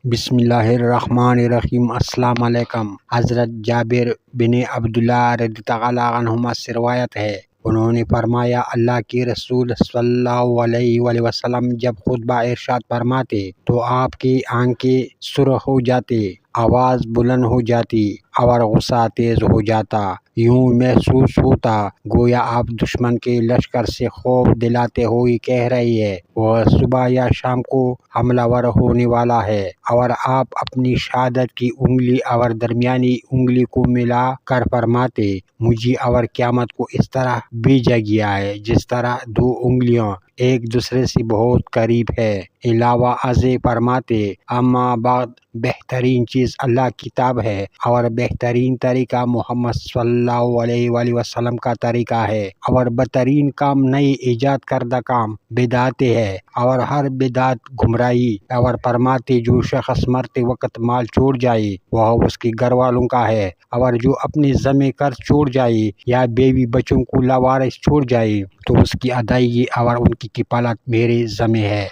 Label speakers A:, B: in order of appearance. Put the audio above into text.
A: بسم اللہ الرحمن الرحیم۔ السلام علیکم۔ حضرت جابر بن عبداللہ رضی اللہ عنہما سے روایت ہے، انہوں نے فرمایا، اللہ کے رسول صلی اللہ علیہ وآلہ وسلم جب خطبہ ارشاد فرماتے تو آپ کی آنکھیں سرخ ہو جاتی، آواز بلند ہو جاتی اور غصہ تیز ہو جاتا۔ یوں محسوس ہوتا گویا آپ دشمن کے لشکر سے خوف دلاتے ہوئے کہہ رہے ہیں، وہ صبح یا شام کو حملہ ور ہونے والا ہے، اور آپ اپنی شہادت کی انگلی اور درمیانی انگلی کو ملا کر فرماتے، مجھے اور قیامت کو اس طرح بھیجا گیا ہے جس طرح دو انگلیاں ایک دوسرے سے بہت قریب ہے۔ علاوہ ازیں فرماتے، اما بعد، بہترین چیز اللہ کی کتاب ہے اور بہترین طریقہ محمد صلی اللہ علیہ وآلہ وسلم کا طریقہ ہے، اور بدترین کام نئی ایجاد کردہ کام بدعت ہے، اور ہر بدعت گمراہی، اور فرماتے جو شخص مرتے وقت مال چھوڑ جائے وہ اس کے گھر والوں کا ہے، اور جو اپنے ذمہ قرض چھوڑ جائے یا بیوی بچوں کو لاوارث چھوڑ جائے تو اس کی ادائیگی اور ان کی کفالت میرے ذمہ ہے۔